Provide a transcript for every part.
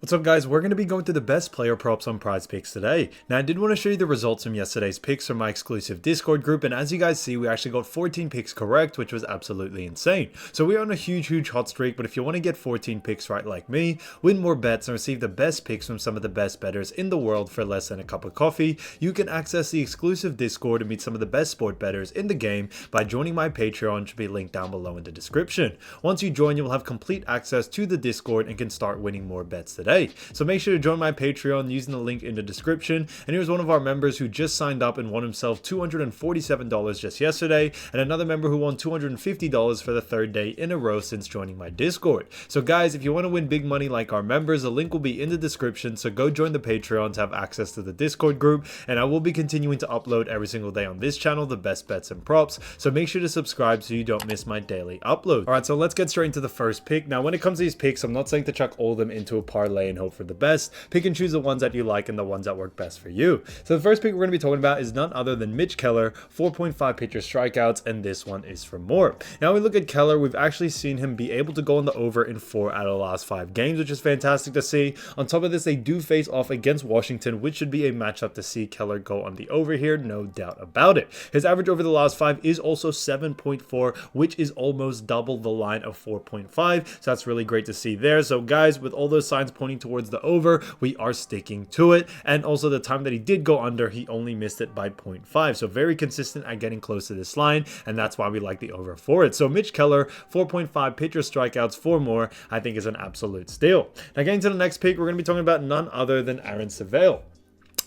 What's up guys, we're going to be going through the best player props on PrizePicks today. Now I did want to show you the results from yesterday's picks from my exclusive Discord group, and as you guys see we actually got 14 picks correct, which was absolutely insane. So we're on a huge hot streak, but if you want to get 14 picks right like me, win more bets and receive the best picks from some of the best bettors in the world for less than a cup of coffee, you can access the exclusive Discord and meet some of the best sport bettors in the game by joining my Patreon, which will be linked down below in the description. Once you join, you will have complete access to the Discord and can start winning more bets today. So make sure to join my Patreon using the link in the description. And here's one of our members who just signed up and won himself $247 just yesterday, and another member who won $250 for the third day in a row since joining my Discord. So guys, if you want to win big money like our members, the link will be in the description, so go join the Patreon to have access to the Discord group, and I will be continuing to upload every single day on this channel the best bets and props, so make sure to subscribe so you don't miss my daily upload. Alright, so let's get straight into the first pick. Now when it comes to these picks, I'm not saying to chuck all of them into a parlay and hope for the best. Pick and choose the ones that you like and the ones that work best for you. So the first pick we're going to be talking about is none other than Mitch Keller, 4.5 pitcher strikeouts, and this one is for more. Now we look at Keller, we've actually seen him be able to go on the over in 4 out of the last 5 games, which is fantastic to see. On top of this, they do face off against Washington, which should be a matchup to see Keller go on the over here, no doubt about it. His average over the last 5 is also 7.4, which is almost double the line of 4.5, so that's really great to see there. So guys, with all those signs pointing towards the over, we are sticking to it. And also the time that he did go under, he only missed it by 0.5, so very consistent at getting close to this line, and that's why we like the over for it. So Mitch Keller, 4.5 pitcher strikeouts for more, I think is an absolute steal. Now getting to the next pick, we're going to be talking about none other than Civale.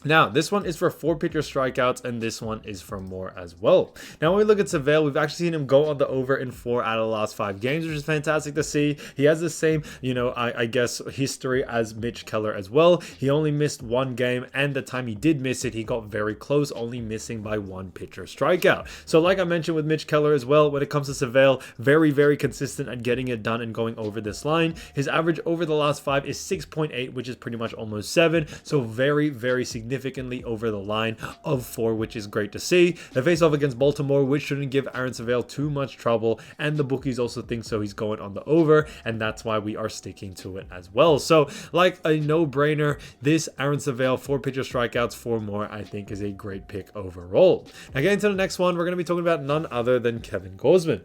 Now, this one is for 4 pitcher strikeouts, and this one is for more as well. Now, when we look at Civale, we've actually seen him go on the over in 4 out of the last 5 games, which is fantastic to see. He has the same, I guess, history as Mitch Keller as well. He only missed 1 game, and the time he did miss it, he got very close, only missing by 1 pitcher strikeout. So, like I mentioned with Mitch Keller as well, when it comes to Civale, very consistent at getting it done and going over this line. His average over the last 5 is 6.8, which is pretty much almost 7, so very significantly over the line of 4, which is great to see. They face off against Baltimore, which shouldn't give Civale too much trouble, and the bookies also think so. He's going on the over, and that's why we are sticking to it as well. So like a no-brainer, this Civale 4 pitcher strikeouts for more, I think is a great pick overall. Now getting to the next one, we're going to be talking about none other than Kevin Gausman.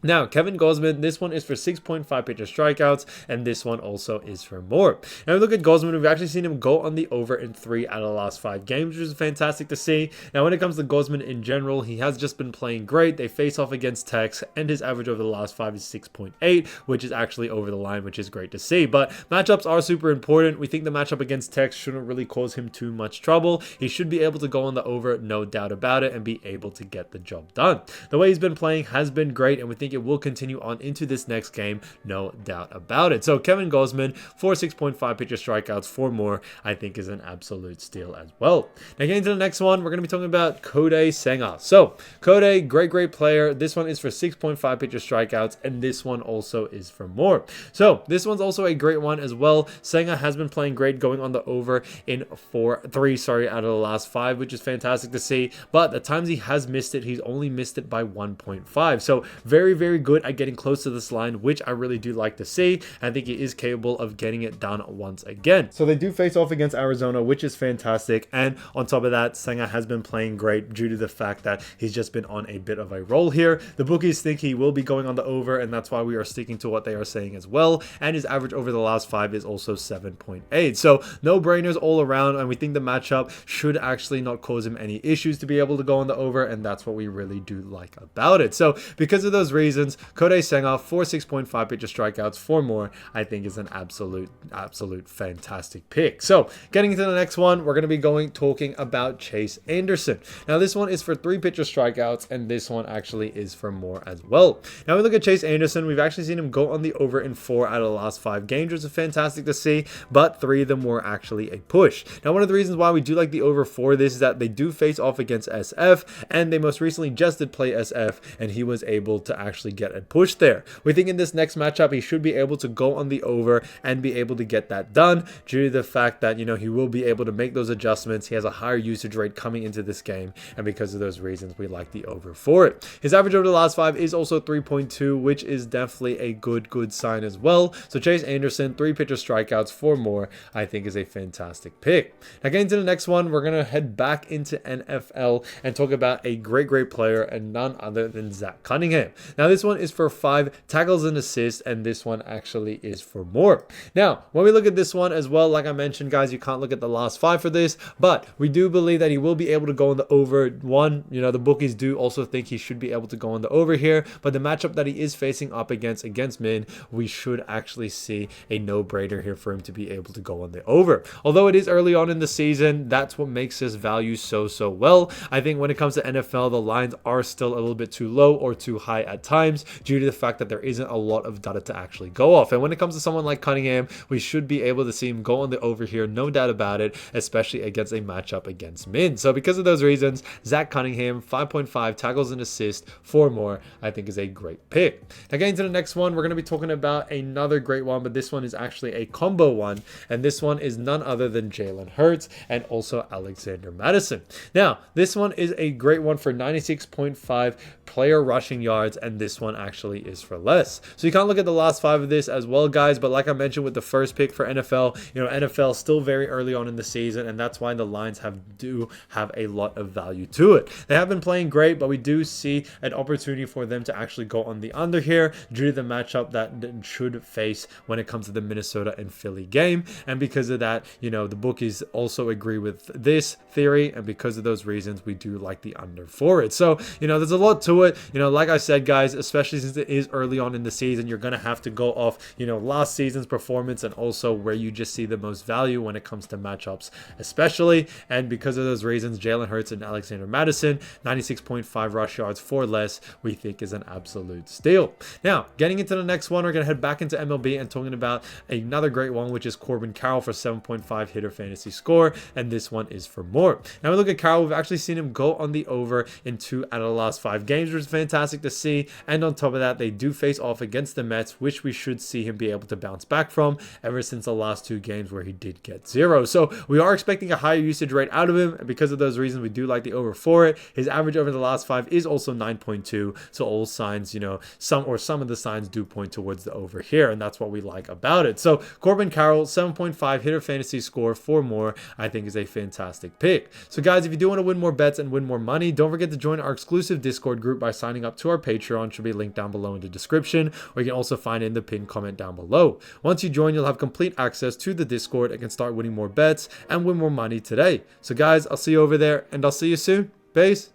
Now, Kevin Gausman, this one is for 6.5 pitcher strikeouts, and this one also is for more. Now, we look at Gausman, we've actually seen him go on the over in 3 out of the last 5 games, which is fantastic to see. Now, when it comes to Gausman in general, he has just been playing great. They face off against Tex, and his average over the last 5 is 6.8, which is actually over the line, which is great to see. But matchups are super important. We think the matchup against Tex shouldn't really cause him too much trouble. He should be able to go on the over, no doubt about it, and be able to get the job done. The way he's been playing has been great, and we think it will continue on into this next game, no doubt about it. So Kevin Gausman for 6.5 pitcher strikeouts for more, I think is an absolute steal as well. Now getting to the next one, we're going to be talking about Kodai Senga. So Kodai, great player. This one is for 6.5 pitcher strikeouts, and this one also is for more. So this one's also a great one as well. Senga has been playing great, going on the over in 3 out of the last 5, which is fantastic to see. But the times he has missed it, he's only missed it by 1.5. So very good at getting close to this line, which I really do like to see. I think he is capable of getting it done once again. So they do face off against Arizona, which is fantastic. And on top of that, Senga has been playing great due to the fact that he's just been on a bit of a roll here. The bookies think he will be going on the over, and that's why we are sticking to what they are saying as well. And his average over the last 5 is also 7.8. So no brainers all around, and we think the matchup should actually not cause him any issues to be able to go on the over, and that's what we really do like about it. So because of those reasons, Kodai Senga for 6.5 pitcher strikeouts for more, I think is an absolute fantastic pick. So getting into the next one, we're going to be talking about Chase Anderson. Now this one is for 3 pitcher strikeouts, and this one actually is for more as well. Now we look at Chase Anderson, we've actually seen him go on the over in 4 out of the last 5 games, which is fantastic to see, but 3 of them were actually a push. Now one of the reasons why we do like the over for this is that they do face off against SF, and they most recently just did play SF, and he was able to actually actually get a push there. We think in this next matchup, he should be able to go on the over and be able to get that done due to the fact that, he will be able to make those adjustments. He has a higher usage rate coming into this game, and because of those reasons, we like the over for it. His average over the last 5 is also 3.2, which is definitely a good sign as well. So Chase Anderson, 3 pitcher strikeouts, 4 more, I think is a fantastic pick. Now getting to the next one, we're going to head back into NFL and talk about a great player and none other than Zach Cunningham. Now this one is for 5 tackles and assists, and this one actually is for more. Now when we look at this one as well, like I mentioned, guys, you can't look at the last 5 for this, but we do believe that he will be able to go on the over one. The bookies do also think he should be able to go on the over here, but the matchup that he is facing up against Min, we should actually see a no-brainer here for him to be able to go on the over. Although it is early on in the season, that's what makes this value so well. I think when it comes to NFL, the lines are still a little bit too low or too high at times due to the fact that there isn't a lot of data to actually go off. And when it comes to someone like Cunningham, we should be able to see him go on the over here, no doubt about it, especially against a matchup against Min. So because of those reasons, Zach Cunningham, 5.5 tackles and assists, 4 more, I think is a great pick. Now getting to the next one, we're going to be talking about another great one, but this one is actually a combo one, and this one is none other than Jalen Hurts and also Alexander Madison. Now this one is a great one for 96.5 player rushing yards, and this one actually is for less. So you can't look at the last 5 of this as well, guys, but like I mentioned with the first pick for NFL, NFL still very early on in the season, and that's why the lines do have a lot of value to it. They have been playing great, but we do see an opportunity for them to actually go on the under here due to the matchup that should face when it comes to the Minnesota and Philly game. And because of that, the bookies also agree with this theory, and because of those reasons, we do like the under for it. So there's a lot to it. Like I said, guys, especially since it is early on in the season, you're gonna have to go off last season's performance and also where you just see the most value when it comes to matchups especially. And because of those reasons, Jalen Hurts and Alexander Madison, 96.5 rush yards for less, we think is an absolute steal. Now getting into the next one, we're gonna head back into MLB and talking about another great one, which is Corbin Carroll for 7.5 hitter fantasy score, and this one is for more. Now we look at Carroll, we've actually seen him go on the over in 2 out of the last 5 games, which is fantastic to see. And on top of that, they do face off against the Mets, which we should see him be able to bounce back from ever since the last 2 games where he did get 0. So we are expecting a higher usage rate out of him, and because of those reasons, we do like the over for it. His average over the last 5 is also 9.2, so all signs, some of the signs do point towards the over here, and that's what we like about it. So Corbin Carroll, 7.5 hitter fantasy score, 4 more, I think is a fantastic pick. So guys, if you do want to win more bets and win more money, don't forget to join our exclusive Discord group by signing up to our Patreon. Should be linked down below in the description, or you can also find it in the pinned comment down below. Once you join, you'll have complete access to the Discord and can start winning more bets and win more money today. So guys, I'll see you over there, and I'll see you soon. Peace.